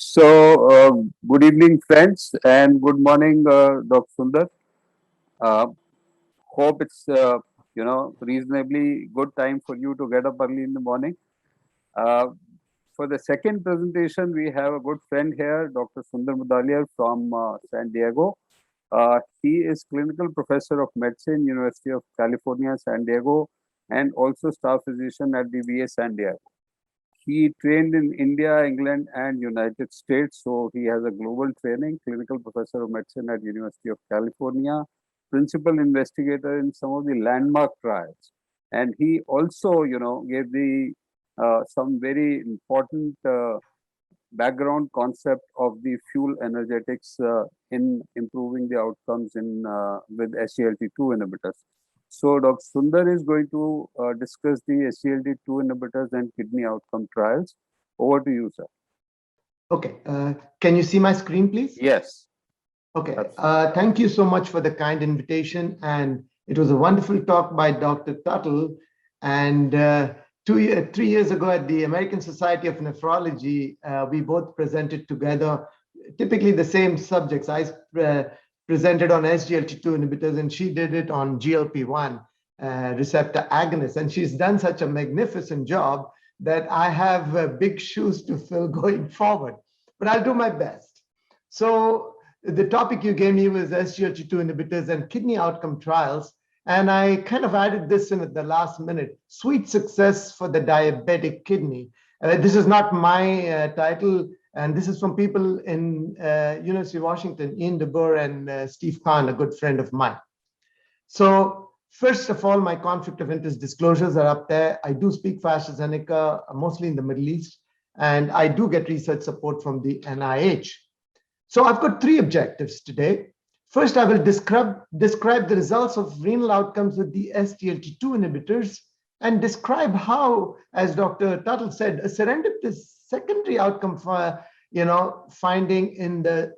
Good evening, friends, and good morning, Dr. Sundar. Uh, Hope it's reasonably good time for you to get up early in the morning. Uh, for the second presentation, we have a good friend here, Dr. Sundar Mudaliar from San Diego. He is clinical professor of medicine, University of California, San Diego, and also staff physician at the VA San Diego. He trained in India, England, and United States. So he has a global training, clinical professor of medicine at University of California, principal investigator in some of the landmark trials. And he also, gave the some very important background concept of the fuel energetics in improving the outcomes in with SGLT2 inhibitors. So Dr. Sundar is going to discuss the SGLT2 inhibitors and kidney outcome trials. Over to you, sir. Okay. Can you see my screen, please? Yes. Okay. Thank you so much for the kind invitation. And it was a wonderful talk by Dr. Tuttle. And 3 years ago at the American Society of Nephrology, we both presented together, typically the same subjects. I presented on SGLT2 inhibitors, and she did it on GLP-1 receptor agonists. And she's done such a magnificent job that I have big shoes to fill going forward, but I'll do my best. So the topic you gave me was SGLT2 inhibitors and kidney outcome trials. And I kind of added this in at the last minute: sweet success for the diabetic kidney. This is not my title, and this is from people in University of Washington, Ian DeBoer and Steve Kahn, a good friend of mine. So first of all, my conflict of interest disclosures are up there. I do speak for AstraZeneca, mostly in the Middle East, and I do get research support from the NIH. So I've got 3 objectives today. First, I will describe the results of renal outcomes with the SGLT2 inhibitors and describe how, as Dr. Tuttle said, a serendipitous secondary outcome for, finding in the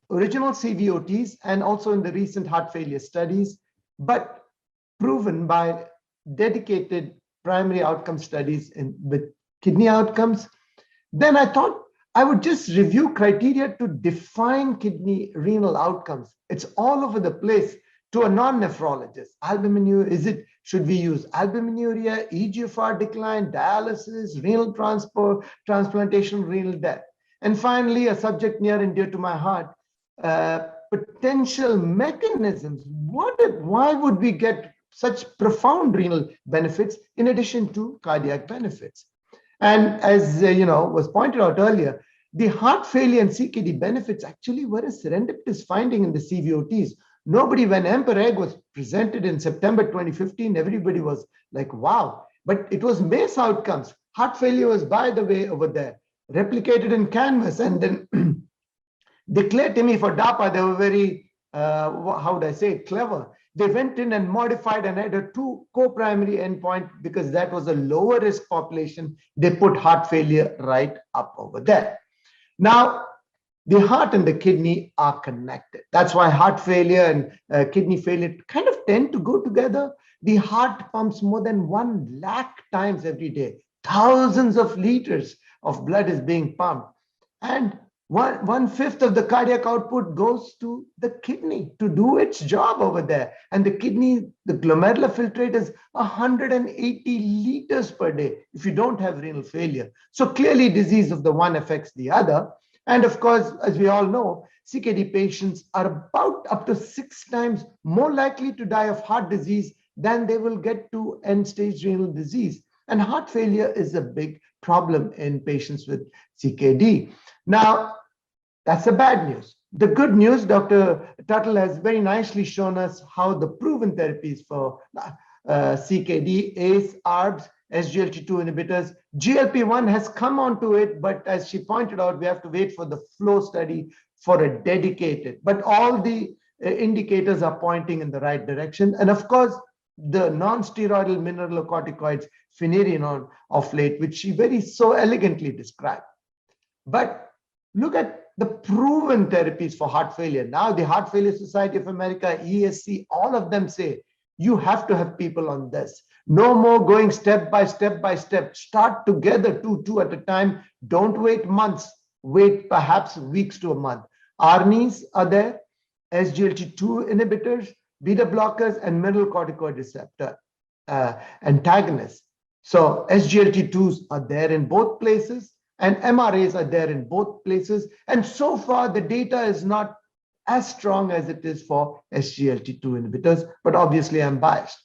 original CVOTs and also in the recent heart failure studies, but proven by dedicated primary outcome studies with kidney outcomes. Then I thought I would just review criteria to define kidney renal outcomes. It's all over the place to a non-nephrologist. Albuminuria, should we use albuminuria, eGFR decline, dialysis, renal transplantation, renal death? And finally, a subject near and dear to my heart, potential mechanisms. Why would we get such profound renal benefits in addition to cardiac benefits? And as was pointed out earlier, the heart failure and CKD benefits actually were a serendipitous finding in the CVOTs. When EMPEREG was presented in September 2015, everybody was like, wow. But it was MACE outcomes. Heart failure was, by the way, over there, replicated in Canvas and then declared to me for DAPA. They were very, clever. They went in and modified and had a 2 co-primary endpoint because that was a lower risk population. They put heart failure right up over there. Now, the heart and the kidney are connected. That's why heart failure and kidney failure kind of tend to go together. The heart pumps more than 1 lakh times every day. Thousands of liters of blood is being pumped. And 1/5 of the cardiac output goes to the kidney to do its job over there. And the kidney, the glomerular filtrate is 180 liters per day if you don't have renal failure. So clearly disease of the one affects the other. And of course, as we all know, CKD patients are about up to 6 times more likely to die of heart disease than they will get to end-stage renal disease. And heart failure is a big problem in patients with CKD. Now, that's the bad news. The good news, Dr. Tuttle has very nicely shown us how the proven therapies for CKD, ACE, ARBs, SGLT2 inhibitors, GLP-1 has come onto it, but as she pointed out, we have to wait for the FLOW study for a dedicated. But all the indicators are pointing in the right direction. And of course, the non-steroidal mineralocorticoids, finerenone of late, which she very so elegantly described. But look at the proven therapies for heart failure. Now the Heart Failure Society of America, ESC, all of them say, you have to have people on this. No more going step by step by step. Start together, two at a time. Don't wait months. wait perhaps weeks to a month. ARNIs are there, SGLT2 inhibitors, beta blockers, and mineralocorticoid receptor antagonists. So SGLT2s are there in both places, and MRAs are there in both places. And so far, the data is not as strong as it is for SGLT2 inhibitors, but obviously I'm biased.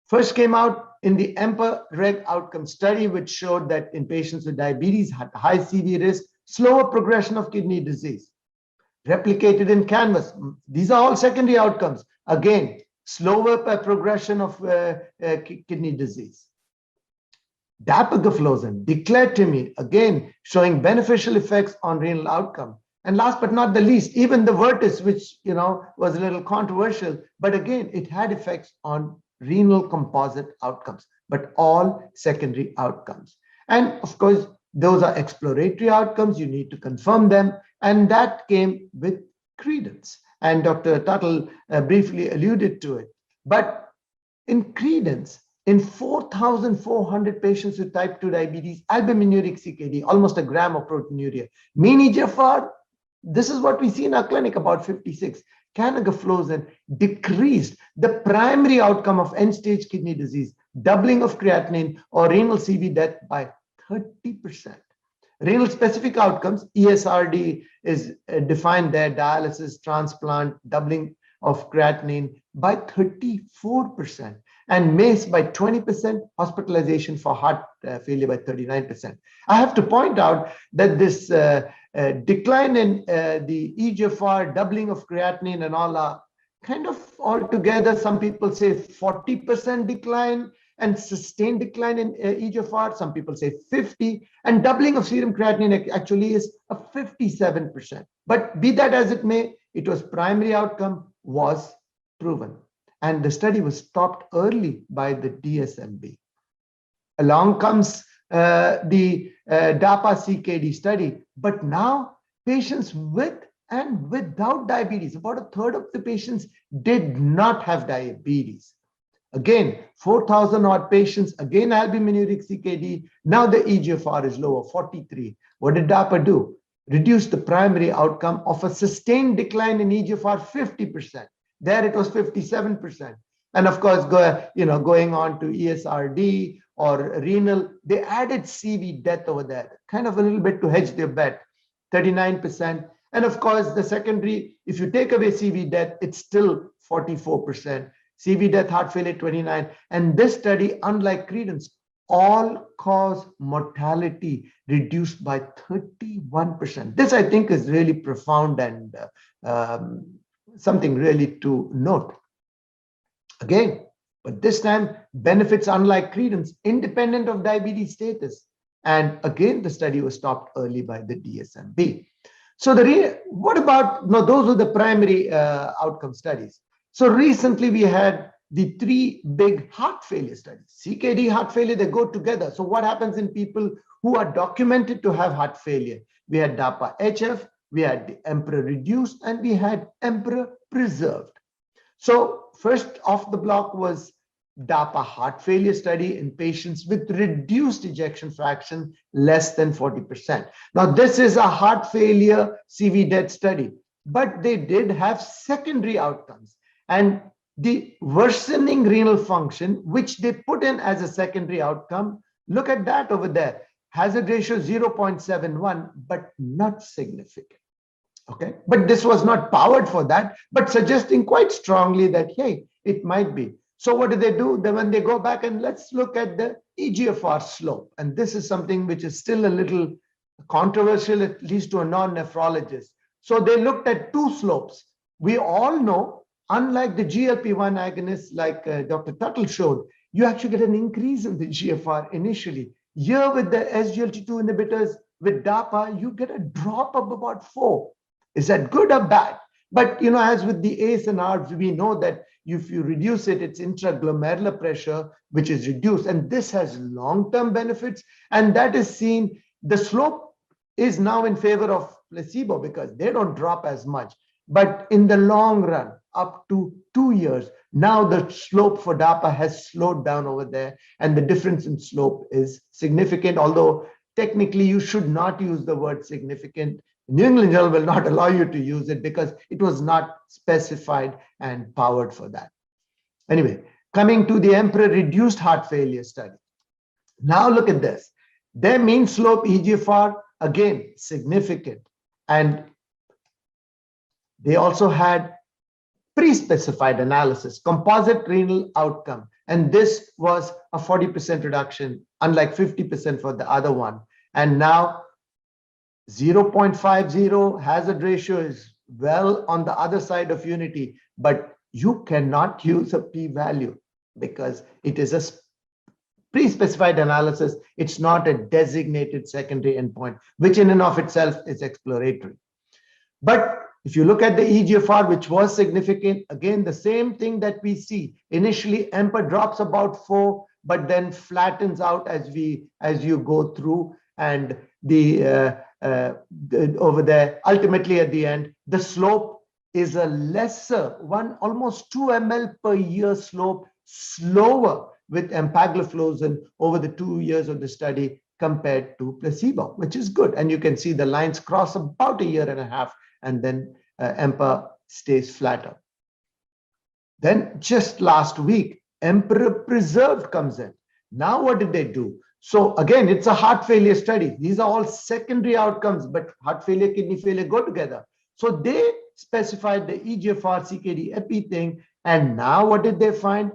First came out in the EMPA-REG outcome study, which showed that in patients with diabetes had high CV risk, slower progression of kidney disease. Replicated in Canvas. These are all secondary outcomes. Again, slower progression of kidney disease. Dapagliflozin, declared to me, again, showing beneficial effects on renal outcome. And last but not the least, even the Vertis, which was a little controversial, but again, it had effects on renal composite outcomes, but all secondary outcomes. And of course, those are exploratory outcomes. You need to confirm them. And that came with credence. And Dr. Tuttle briefly alluded to it. But in credence, in 4,400 patients with type 2 diabetes, albuminuric CKD, almost a gram of proteinuria, mean eGFR, this is what we see in our clinic, about 56. Canagliflozin decreased the primary outcome of end-stage kidney disease, doubling of creatinine or renal CV death by 30%. Renal specific outcomes, ESRD is defined there, dialysis, transplant, doubling of creatinine by 34%, and MACE by 20%, hospitalization for heart failure by 39%. I have to point out that this decline in the eGFR, doubling of creatinine and all are kind of altogether, some people say 40% decline and sustained decline in eGFR. Some people say 50, and doubling of serum creatinine actually is a 57%. But be that as it may, it was primary outcome was proven. And the study was stopped early by the DSMB. Along comes the DAPA-CKD study, but now patients with and without diabetes, about a third of the patients did not have diabetes. Again, 4,000 odd patients, again, albuminuric CKD. Now the eGFR is lower, 43. What did DAPA do? Reduce the primary outcome of a sustained decline in eGFR 50%. There it was 57%. And of course, going on to ESRD or renal, they added CV death over there, kind of a little bit to hedge their bet, 39%. And of course, the secondary, if you take away CV death, it's still 44%. CV death, heart failure, 29. And this study, unlike Credence, all-cause mortality reduced by 31%. This, I think, is really profound and something really to note. Again, but this time, benefits unlike Credence, independent of diabetes status. And again, the study was stopped early by the DSMB. So what about, those were the primary outcome studies. So recently we had the three big heart failure studies. CKD, heart failure, they go together. So what happens in people who are documented to have heart failure? We had DAPA-HF, we had the Emperor reduced, and we had Emperor preserved. So first off the block was DAPA heart failure study in patients with reduced ejection fraction less than 40%. Now this is a heart failure CV death study, but they did have secondary outcomes. And the worsening renal function, which they put in as a secondary outcome, look at that over there. Hazard ratio 0.71, but not significant. Okay, but this was not powered for that, but suggesting quite strongly that, hey, it might be. So what do? Then when they go back and let's look at the eGFR slope. And this is something which is still a little controversial, at least to a non-nephrologist. So they looked at two slopes. We all know, unlike the GLP-1 agonists like Dr. Tuttle showed, you actually get an increase in the GFR initially. Here with the SGLT2 inhibitors, with DAPA, you get a drop of about 4. Is that good or bad? But as with the ACE and ARBs, we know that if you reduce it, it's intraglomerular pressure, which is reduced. And this has long-term benefits. And that is seen, the slope is now in favor of placebo because they don't drop as much. But in the long run, up to 2 years, now the slope for DAPA has slowed down over there. And the difference in slope is significant, although technically you should not use the word significant. New England Journal will not allow you to use it because it was not specified and powered for that. Anyway, coming to the Emperor reduced heart failure study. Now look at this. Their mean slope eGFR, again, significant. And they also had pre-specified analysis, composite renal outcome. And this was a 40% reduction, unlike 50% for the other one. And now 0.50 hazard ratio is well on the other side of unity, but you cannot use a p-value because it is a pre-specified analysis. It's not a designated secondary endpoint, which in and of itself is exploratory. But if you look at the eGFR, which was significant, again, the same thing that we see. Initially, EMPA drops about 4, but then flattens out as you go through. And over there, ultimately at the end, the slope is a lesser one, almost 2 ml per year slope, slower with empagliflozin over the 2 years of the study compared to placebo, which is good. And you can see the lines cross about a year and a half, and then EMPA stays flatter. Then just last week, Emperor Preserved comes in. Now what did they do? So again, it's a heart failure study. These are all secondary outcomes, but heart failure, kidney failure go together. So they specified the eGFR CKD epi thing. And now what did they find?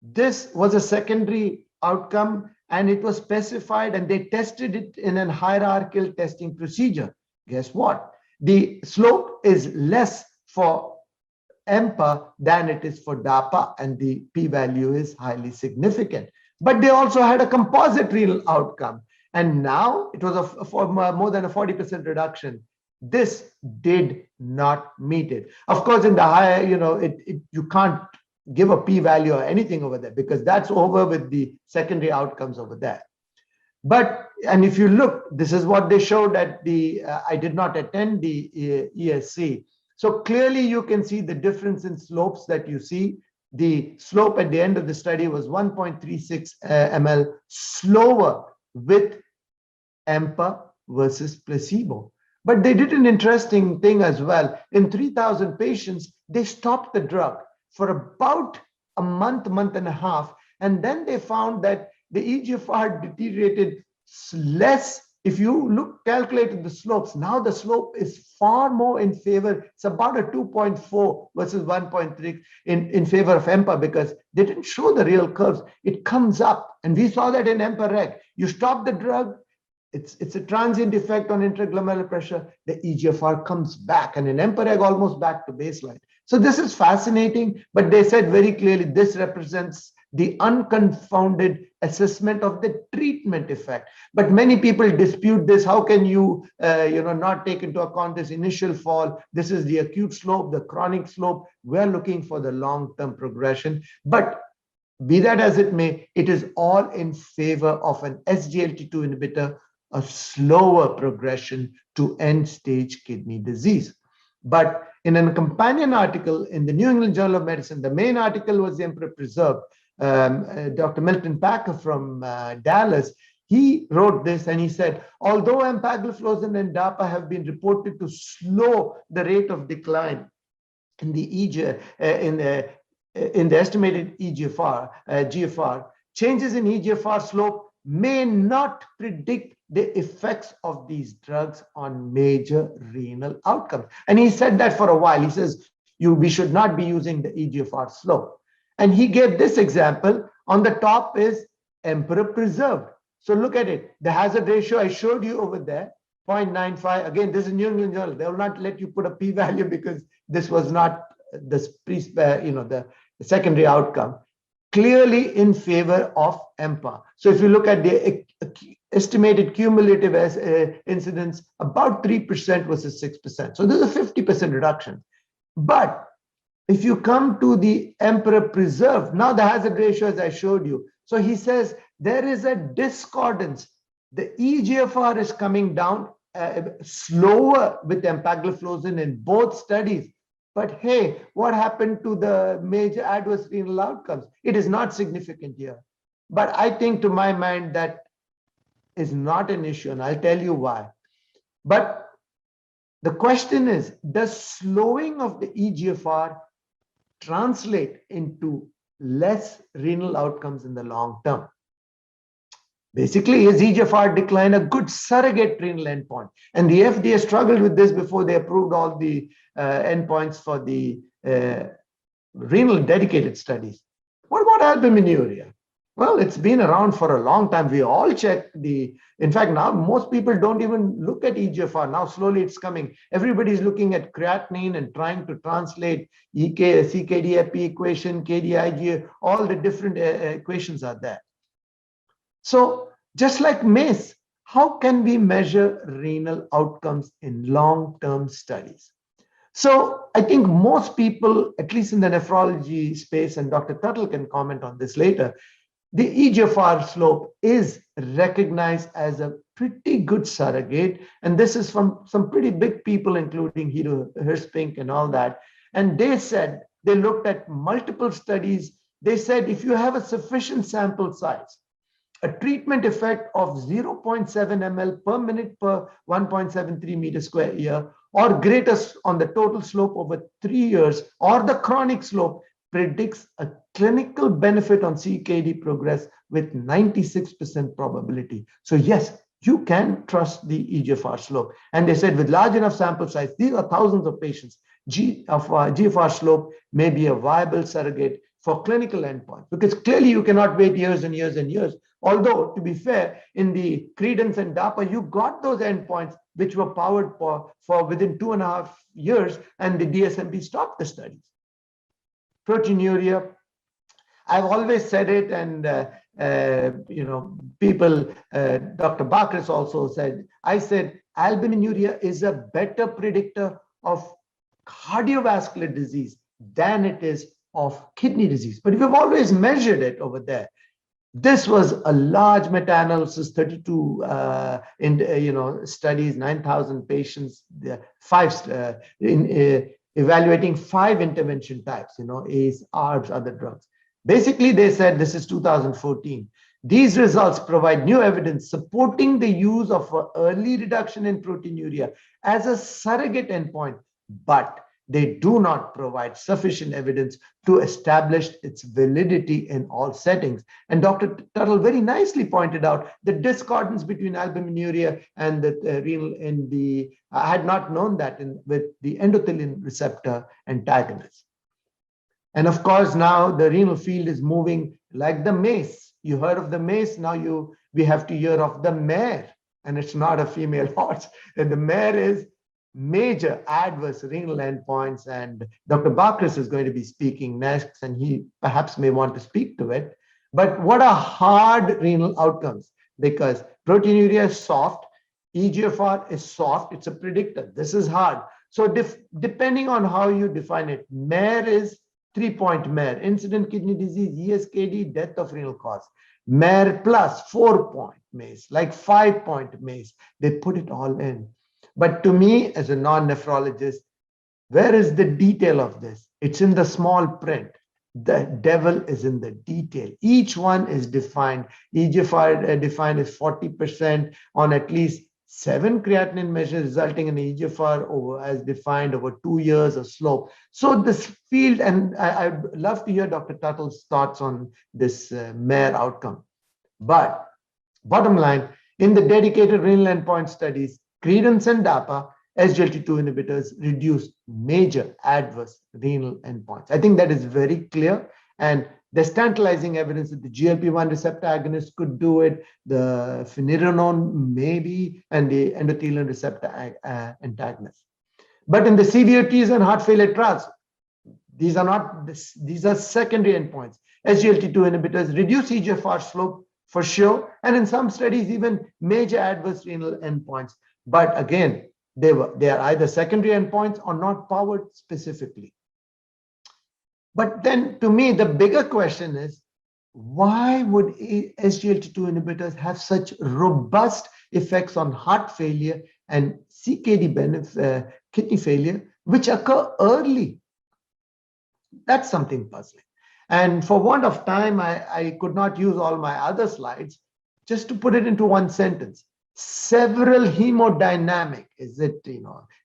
This was a secondary outcome, and it was specified, and they tested it in a hierarchical testing procedure. Guess what? The slope is less for EMPA than it is for DAPA, and the p-value is highly significant. But they also had a composite renal outcome, and now it was for more than a 40% reduction. This did not meet it. Of course, in the higher, you can't give a p-value or anything over there because that's over with the secondary outcomes over there. But, and if you look, this is what they showed at the, I did not attend the ESC. So clearly you can see the difference in slopes that you see. The slope at the end of the study was 1.36 ml slower with EMPA versus placebo. But they did an interesting thing as well. In 3,000 patients, they stopped the drug for about a month and a half. And then they found that the eGFR deteriorated less. If you calculated the slopes, now the slope is far more in favor. It's about a 2.4 versus 1.3 in favor of EMPA because they didn't show the real curves. It comes up. And we saw that in EMPA-REG. You stop the drug, it's a transient effect on intraglomerular pressure. The eGFR comes back, and in EMPA-REG almost back to baseline. So this is fascinating, but they said very clearly this represents the unconfounded assessment of the treatment effect. But many people dispute this. How can you, not take into account this initial fall? This is the acute slope, the chronic slope. We're looking for the long-term progression. But be that as it may, it is all in favor of an SGLT2 inhibitor, a slower progression to end-stage kidney disease. But in a companion article in the New England Journal of Medicine, the main article was the Emperor Preserved. Dr. Milton Packer from Dallas, he wrote this and he said, although empagliflozin and DAPA have been reported to slow the rate of decline in the estimated GFR, changes in eGFR slope may not predict the effects of these drugs on major renal outcomes. And he said that for a while. He says, we should not be using the eGFR slope. And he gave this example. On the top is Emperor Preserved. So look at it. The hazard ratio I showed you over there, 0.95. Again, this is New England Journal. They will not let you put a p-value because this was not the secondary outcome. Clearly in favor of EMPA. So if you look at the estimated cumulative incidence, about 3% versus 6%. So there's a 50% reduction. But if you come to the Emperor Preserved, now the hazard ratio, as I showed you. So he says there is a discordance. The eGFR is coming down slower with empagliflozin in both studies. But hey, what happened to the major adverse renal outcomes? It is not significant here. But I think to my mind that is not an issue, and I'll tell you why. But the question is, does slowing of the eGFR translate into less renal outcomes in the long term? Basically, is eGFR decline a good surrogate renal endpoint? And the FDA struggled with this before they approved all the endpoints for the renal dedicated studies. What about albuminuria? Well, it's been around for a long time. We all check in fact, now most people don't even look at eGFR. Now slowly it's coming. Everybody's looking at creatinine and trying to translate CKD-EPI equation, KD-IgA, all the different equations are there. So just like MACE, how can we measure renal outcomes in long-term studies? So I think most people, at least in the nephrology space, and Dr. Tuttle can comment on this later, the eGFR slope is recognized as a pretty good surrogate. And this is from some pretty big people, including Hiro Hirspink and all that. And they said, they looked at multiple studies. They said, if you have a sufficient sample size, a treatment effect of 0.7 ml per minute per 1.73 meter square year, or greater on the total slope over 3 years, or the chronic slope, predicts a clinical benefit on CKD progress with 96% probability. So yes, you can trust the eGFR slope. And they said with large enough sample size, these are thousands of patients, GFR slope may be a viable surrogate for clinical endpoints, because clearly you cannot wait years and years and years. Although, to be fair, in the Credence and DAPA, you got those endpoints which were powered for within 2.5 years, and the DSMB stopped the studies. Proteinuria, I've always said it, and people, Dr. Bakris also said, I said albuminuria is a better predictor of cardiovascular disease than it is of kidney disease. But we've always measured it over there. This was a large meta-analysis, 32 studies, 9,000 patients, evaluating 5 intervention types, ACE, ARBs, other drugs. Basically, they said, this is 2014. These results provide new evidence supporting the use of early reduction in proteinuria as a surrogate endpoint, but they do not provide sufficient evidence to establish its validity in all settings. And Dr. Tuttle very nicely pointed out the discordance between albuminuria and the renal in the, I had not known that with the endothelin receptor antagonist. And of course, now the renal field is moving like the MACE. You heard of the MACE, now we have to hear of the MARE, and it's not a female horse. And the MARE is major adverse renal endpoints, and Dr. Bakris is going to be speaking next, and he perhaps may want to speak to it. But what are hard renal outcomes? Because proteinuria is soft, eGFR is soft, it's a predictor. This is hard. So depending on how you define it, MARE is 3-point MARE, incident kidney disease, ESKD, death of renal cause. MARE plus 4-point MACE, like 5-point MACE. They put it all in. But to me, as a non-nephrologist, where is the detail of this? It's in the small print. The devil is in the detail. Each one is defined. eGFR defined as 40% on at least 7 creatinine measures, resulting in eGFR as defined over 2 years of slope. So this field, and I'd love to hear Dr. Tuttle's thoughts on this MARE outcome. But bottom line, in the dedicated renal endpoint studies, Credence and DAPA, SGLT2 inhibitors reduce major adverse renal endpoints. I think that is very clear. And there's tantalizing evidence that the GLP-1 receptor agonist could do it, the finerenone maybe, and the endothelin receptor antagonist. But in the CVOTs and heart failure trials, these are secondary endpoints. SGLT2 inhibitors reduce eGFR slope for sure, and in some studies, even major adverse renal endpoints. But again, they are either secondary endpoints or not powered specifically. But then to me, the bigger question is, why would SGLT2 inhibitors have such robust effects on heart failure and CKD kidney failure, which occur early? That's something puzzling. And for want of time, I could not use all my other slides. Just to put it into one sentence, several hemodynamic, is it,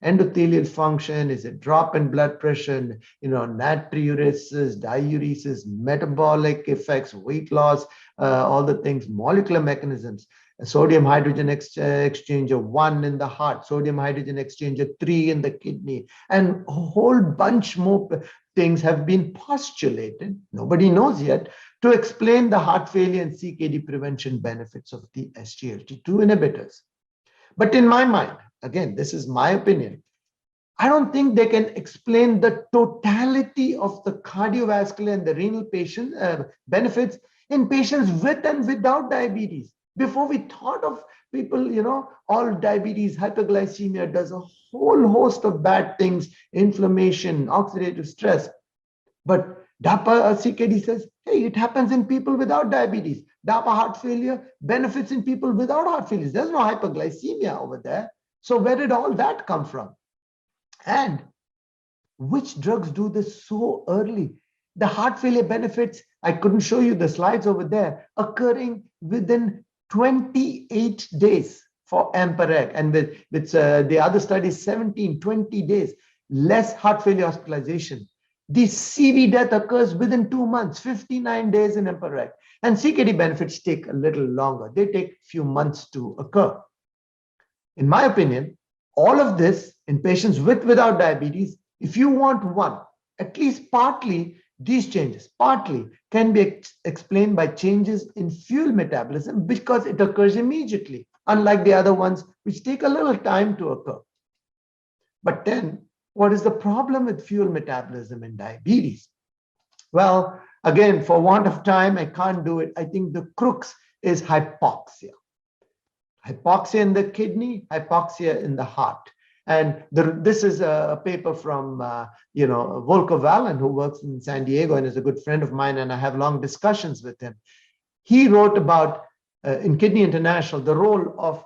endothelial function, is it drop in blood pressure, natriuresis, diuresis, metabolic effects, weight loss, all the things, molecular mechanisms, sodium hydrogen exchanger 1 in the heart, sodium hydrogen exchanger 3 in the kidney, and a whole bunch more things have been postulated, nobody knows yet, to explain the heart failure and CKD prevention benefits of the SGLT2 inhibitors. But in my mind, again, this is my opinion, I don't think they can explain the totality of the cardiovascular and the renal patient benefits in patients with and without diabetes. Before we thought of people, all diabetes, hyperglycemia does a whole host of bad things, inflammation, oxidative stress. But DAPA CKD says, hey, it happens in people without diabetes. DAPA heart failure benefits in people without heart failure. There's no hyperglycemia over there. So where did all that come from? And which drugs do this so early? The heart failure benefits, I couldn't show you the slides over there, occurring within 28 days for Ampereg, and with the other studies, 17, 20 days, less heart failure hospitalization. The CV death occurs within 2 months, 59 days in Ampereg. And CKD benefits take a little longer. They take a few months to occur. In my opinion, all of this in patients with without diabetes, if you want one, at least partly, these changes partly can be explained by changes in fuel metabolism because it occurs immediately, unlike the other ones which take a little time to occur. But then, what is the problem with fuel metabolism in diabetes? Well, again, for want of time, I can't do it. I think the crux is hypoxia. Hypoxia in the kidney, hypoxia in the heart. And this is a paper from, Volker Wallin, who works in San Diego and is a good friend of mine, and I have long discussions with him. He wrote about, in Kidney International, the role of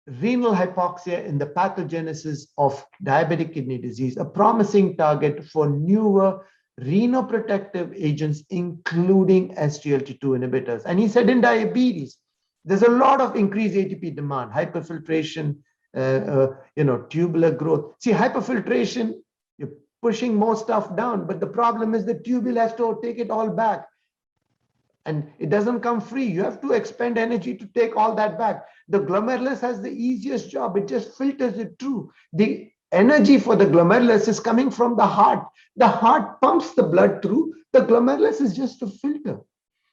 renal hypoxia in the pathogenesis of diabetic kidney disease, a promising target for newer renoprotective agents, including SGLT2 inhibitors. And he said in diabetes, there's a lot of increased ATP demand, hyperfiltration, tubular growth. See, hyperfiltration, you're pushing more stuff down, but the problem is the tubule has to take it all back. And it doesn't come free. You have to expend energy to take all that back. The glomerulus has the easiest job. It just filters it through. The energy for the glomerulus is coming from the heart. The heart pumps the blood through. The glomerulus is just a filter.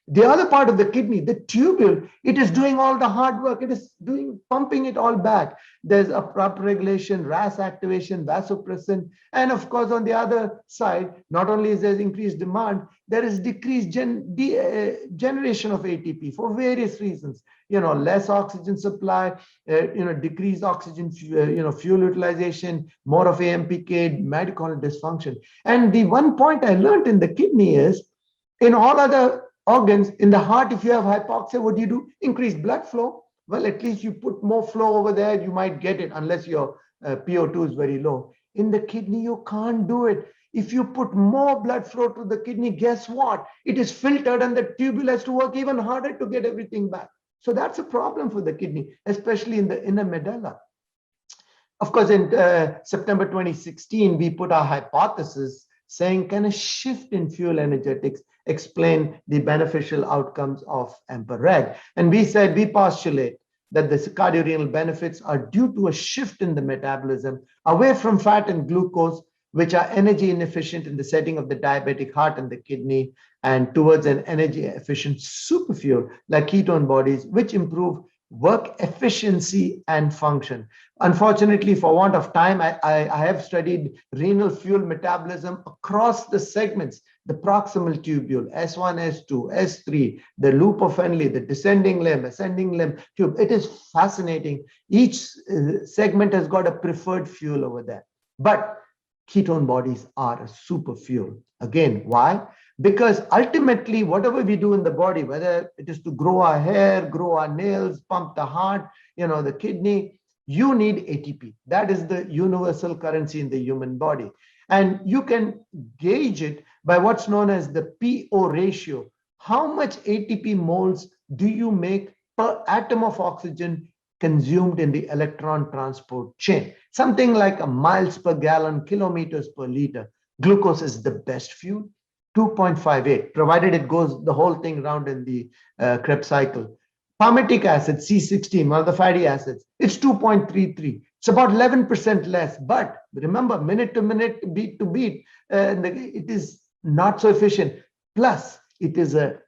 The other part of the kidney, the tubule, it is doing all the hard work. It is pumping it all back. There's a proper regulation, RAS activation, vasopressin. And of course, on the other side, not only is there increased demand, there is decreased generation of ATP for various reasons. Less oxygen supply, decreased oxygen, fuel utilization, more of AMPK, mitochondrial dysfunction. And the one point I learned in the kidney is, in all other organs, in the heart, if you have hypoxia, what do? Increase blood flow. Well, at least you put more flow over there, you might get it, unless your PO2 is very low. In the kidney, you can't do it. If you put more blood flow to the kidney, guess what? It is filtered and the tubule has to work even harder to get everything back. So that's a problem for the kidney, especially in the inner medulla. Of course, in September 2016, we put our hypothesis saying, can a shift in fuel energetics explain the beneficial outcomes of Ampereg? And we said, we postulate that the cardiorenal benefits are due to a shift in the metabolism away from fat and glucose, which are energy inefficient in the setting of the diabetic heart and the kidney, and towards an energy efficient superfuel like ketone bodies, which improve work efficiency and function. Unfortunately, for want of time, I have studied renal fuel metabolism across the segments, the proximal tubule, S1, S2, S3, the loop of Henle, the descending limb, ascending limb tube. It is fascinating. Each segment has got a preferred fuel over there. But ketone bodies are a super fuel. Again, why? Because ultimately, whatever we do in the body, whether it is to grow our hair, grow our nails, pump the heart, the kidney, you need ATP. That is the universal currency in the human body. And you can gauge it by what's known as the PO ratio. How much ATP moles do you make per atom of oxygen consumed in the electron transport chain, something like a miles per gallon, kilometers per liter. Glucose is the best fuel, 2.58, provided it goes the whole thing round in the Krebs cycle. Palmitic acid, C16, one of the fatty acids, it's 2.33. It's about 11% less, but remember, minute to minute, beat to beat, it is not so efficient. Plus, it is a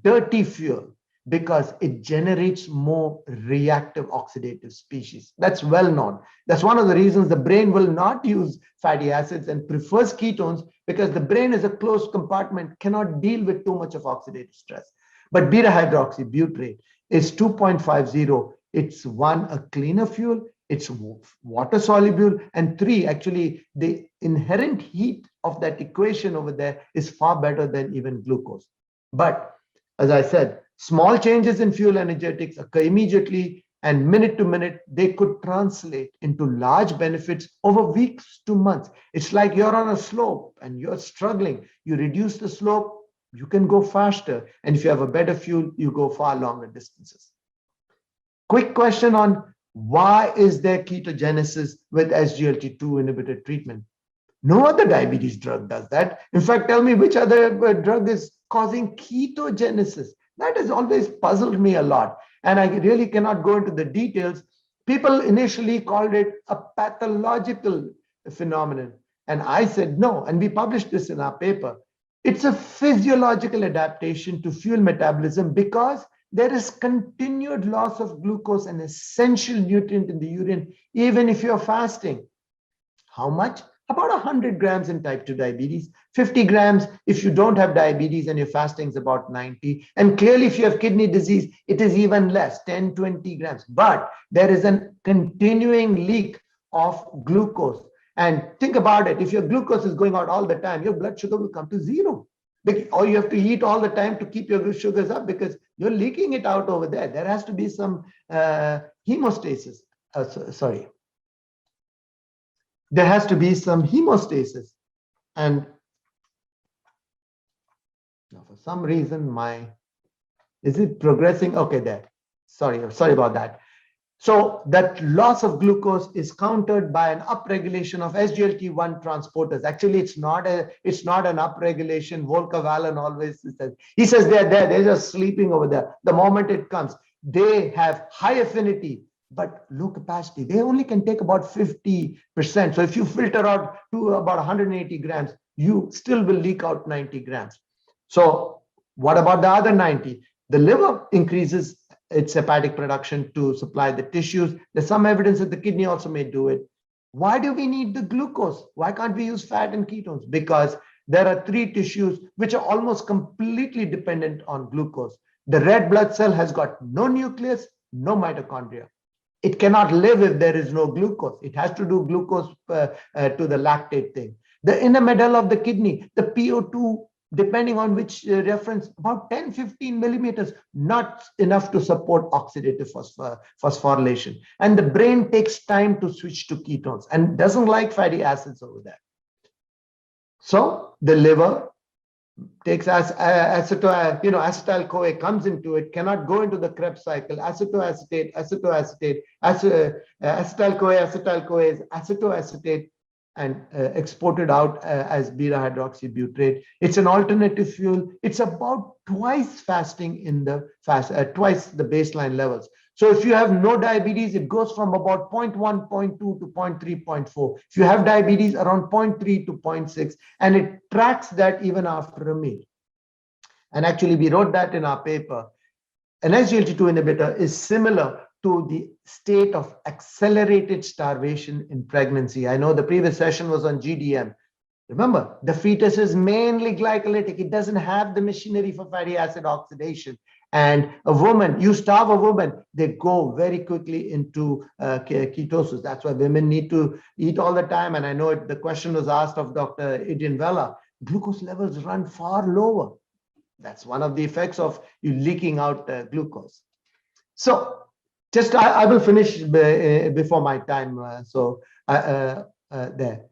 dirty fuel because it generates more reactive oxidative species. That's well known. That's one of the reasons the brain will not use fatty acids and prefers ketones, because the brain is a closed compartment, cannot deal with too much of oxidative stress. But beta hydroxybutyrate is 2.50. It's one, a cleaner fuel, it's water soluble, and three, actually the inherent heat of that equation over there is far better than even glucose. But as I said, small changes in fuel energetics occur immediately, and minute to minute, they could translate into large benefits over weeks to months. It's like you're on a slope and you're struggling. You reduce the slope, you can go faster. And if you have a better fuel, you go far longer distances. Quick question on why is there ketogenesis with SGLT2 inhibitor treatment? No other diabetes drug does that. In fact, tell me which other drug is causing ketogenesis. That has always puzzled me a lot. And I really cannot go into the details. People initially called it a pathological phenomenon. And I said no. And we published this in our paper. It's a physiological adaptation to fuel metabolism because there is continued loss of glucose, an essential nutrient in the urine, even if you're fasting. How much? About 100 grams in type 2 diabetes, 50 grams if you don't have diabetes and your fasting is about 90. And clearly, if you have kidney disease, it is even less, 10, 20 grams. But there is a continuing leak of glucose. And think about it. If your glucose is going out all the time, your blood sugar will come to zero. Or you have to eat all the time to keep your sugars up because you're leaking it out over there. There has to be some hemostasis. There has to be some hemostasis. And now for some reason, is it progressing? Okay, there. Sorry about that. So that loss of glucose is countered by an upregulation of SGLT1 transporters. Actually, it's not an upregulation. Volker Wallin always says, he says they're just sleeping over there. The moment it comes, they have high affinity, but low capacity. They only can take about 50%. So if you filter out to about 180 grams, you still will leak out 90 grams. So what about the other 90? The liver increases its hepatic production to supply the tissues. There's some evidence that the kidney also may do it. Why do we need the glucose? Why can't we use fat and ketones? Because there are three tissues which are almost completely dependent on glucose. The red blood cell has got no nucleus, no mitochondria. It cannot live if there is no glucose. It has to do glucose to the lactate thing. The inner medulla of the kidney, the PO2, depending on which reference, about 10, 15 millimeters, not enough to support oxidative phosphorylation. And the brain takes time to switch to ketones and doesn't like fatty acids over there. So the liver takes acetyl-CoA comes into it, cannot go into the Krebs cycle, acetoacetate, acetyl-CoA is acetoacetate, and exported out as beta hydroxybutyrate. It's an alternative fuel. It's about twice fasting in the twice the baseline levels. So if you have no diabetes, it goes from about 0.1, 0.2 to 0.3, 0.4. If you have diabetes, around 0.3 to 0.6, and it tracks that even after a meal. And actually, we wrote that in our paper. An SGLT2 inhibitor is similar to the state of accelerated starvation in pregnancy. I know the previous session was on GDM. Remember, the fetus is mainly glycolytic. It doesn't have the machinery for fatty acid oxidation. And a woman, you starve a woman, they go very quickly into ketosis. That's why women need to eat all the time. And I know the question was asked of Dr. Adrian Vella. Glucose levels run far lower. That's one of the effects of you leaking out glucose. So just I will finish before my time. There.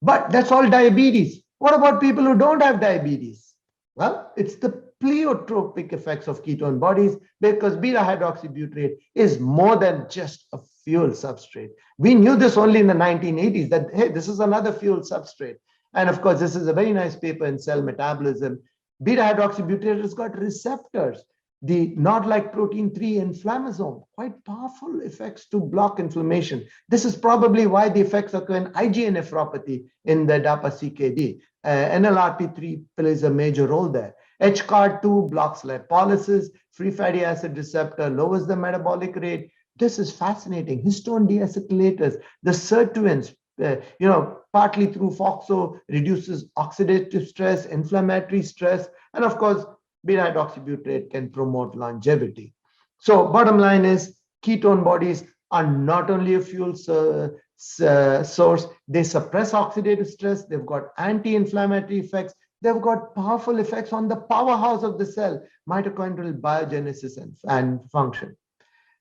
But that's all diabetes. What about people who don't have diabetes? Well, it's the pleiotropic effects of ketone bodies, because beta hydroxybutyrate is more than just a fuel substrate. We knew this only in the 1980s, that, hey, this is another fuel substrate. And of course, this is a very nice paper in Cell Metabolism. Beta hydroxybutyrate has got receptors, the not-like protein 3 inflammasome, quite powerful effects to block inflammation. This is probably why the effects occur in IgA nephropathy in the DAPA-CKD. NLRP3 plays a major role there. HCAR2 blocks lipolysis, free fatty acid receptor lowers the metabolic rate. This is fascinating. Histone deacetylators, the sirtuins, partly through FOXO, reduces oxidative stress, inflammatory stress, and of course, beta hydroxybutyrate can promote longevity. So bottom line is, ketone bodies are not only a fuel source, they suppress oxidative stress, they've got anti-inflammatory effects, they've got powerful effects on the powerhouse of the cell, mitochondrial biogenesis and function.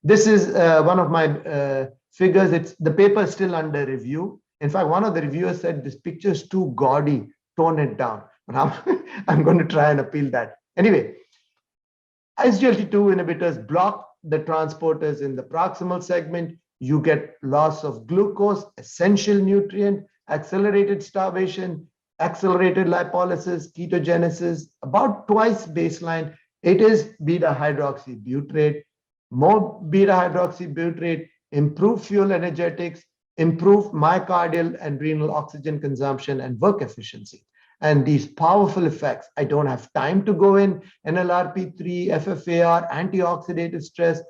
This is one of my figures. The paper is still under review. In fact, one of the reviewers said this picture is too gaudy, tone it down. But I'm going to try and appeal that. Anyway, SGLT2 inhibitors block the transporters in the proximal segment. You get loss of glucose, essential nutrient, accelerated starvation, accelerated lipolysis, ketogenesis, about twice baseline. It is beta hydroxybutyrate. More beta hydroxybutyrate, improve fuel energetics, improve myocardial and renal oxygen consumption and work efficiency. And these powerful effects, I don't have time to go in, NLRP3, FFAR, antioxidative stress,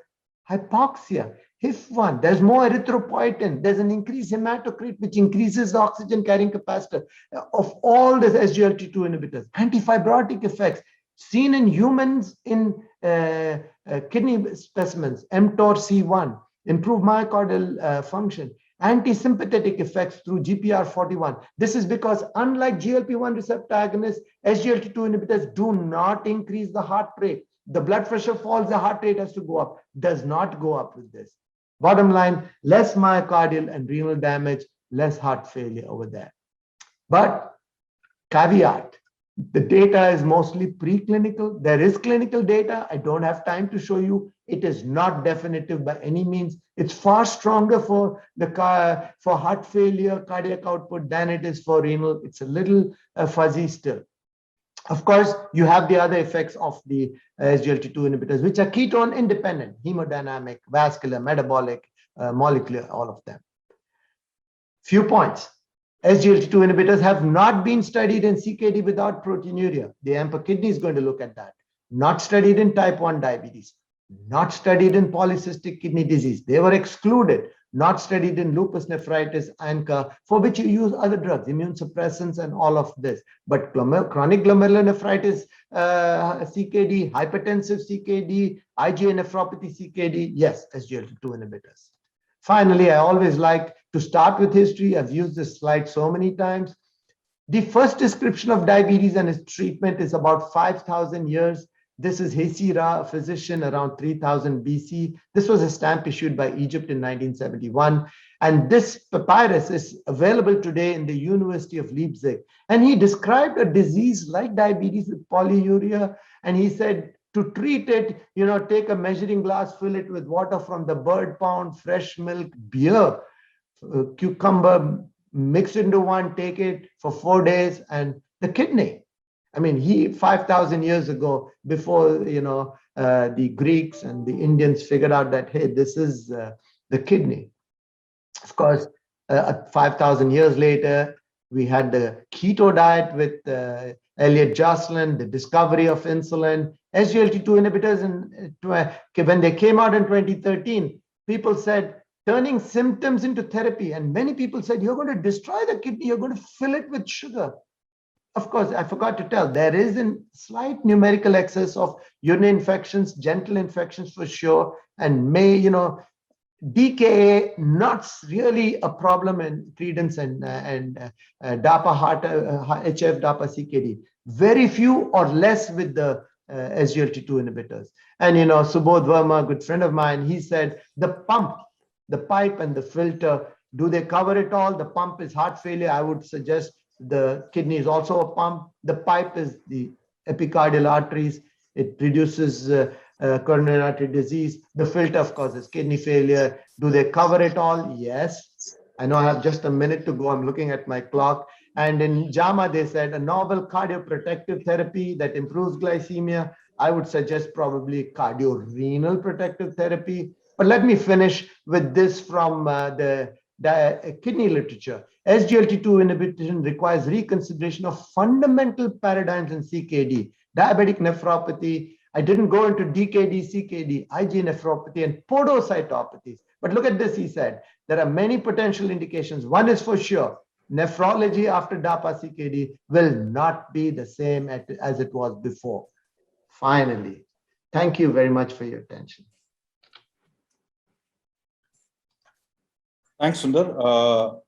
hypoxia, HIF1, there's more erythropoietin, there's an increased hematocrit, which increases the oxygen carrying capacity of all the SGLT2 inhibitors, antifibrotic effects, seen in humans in kidney specimens, mTOR-C1, improve myocardial function, anti-sympathetic effects through GPR41. This is because unlike GLP-1 receptor agonists, SGLT2 inhibitors do not increase the heart rate. The blood pressure falls, the heart rate has to go up. Does not go up with this. Bottom line, less myocardial and renal damage, less heart failure over there. But caveat, the data is mostly preclinical. There is clinical data. I don't have time to show you. It is not definitive by any means. It's far stronger for heart failure, cardiac output than it is for renal. It's a little fuzzy still. Of course, you have the other effects of the SGLT2 inhibitors, which are ketone independent, hemodynamic, vascular, metabolic, molecular, all of them. Few points. SGLT2 inhibitors have not been studied in CKD without proteinuria. The AMPA kidney is going to look at that. Not studied in type 1 diabetes. Not studied in polycystic kidney disease. They were excluded. Not studied in lupus nephritis, ANCA, for which you use other drugs, immune suppressants and all of this. But chronic glomerulonephritis, CKD, hypertensive CKD, IgA nephropathy CKD, yes, SGLT2 inhibitors. Finally, I always like to start with history. I've used this slide so many times. The first description of diabetes and its treatment is about 5,000 years. This is Hesi Ra, a physician around 3000 BC. This was a stamp issued by Egypt in 1971. And this papyrus is available today in the University of Leipzig. And he described a disease like diabetes with polyuria. And he said, to treat it, take a measuring glass, fill it with water from the bird pound, fresh milk, beer, cucumber, mix it into one, take it for 4 days, and the kidney. I mean, 5,000 years ago, before, the Greeks and the Indians figured out that, hey, this is the kidney. Of course, 5,000 years later, we had the keto diet with Elliot Jocelyn, the discovery of insulin, SGLT2 inhibitors. And when they came out in 2013, people said, turning symptoms into therapy. And many people said, you're going to destroy the kidney, you're going to fill it with sugar. Of course, I forgot to tell, there is a slight numerical excess of urinary infections, genital infections for sure, and DKA not really a problem in credence and DAPA heart, HF, DAPA CKD. Very few or less with the SGLT2 inhibitors. And Subodh Verma, a good friend of mine, he said the pump, the pipe and the filter, do they cover it all? The pump is heart failure. I would suggest the kidney is also a pump. The pipe is the epicardial arteries. It reduces coronary artery disease. The filter causes kidney failure. Do they cover it all? Yes. I know I have just a minute to go. I'm looking at my clock. And in JAMA, they said a novel cardioprotective therapy that improves glycemia. I would suggest probably cardiorenal protective therapy. But let me finish with this from the kidney literature. SGLT2 inhibition requires reconsideration of fundamental paradigms in CKD, diabetic nephropathy. I didn't go into DKD, CKD, IgA nephropathy, and podocytopathies. But look at this, he said. There are many potential indications. One is for sure. Nephrology after DAPA CKD will not be the same as it was before. Finally, thank you very much for your attention. Thanks, Sundar.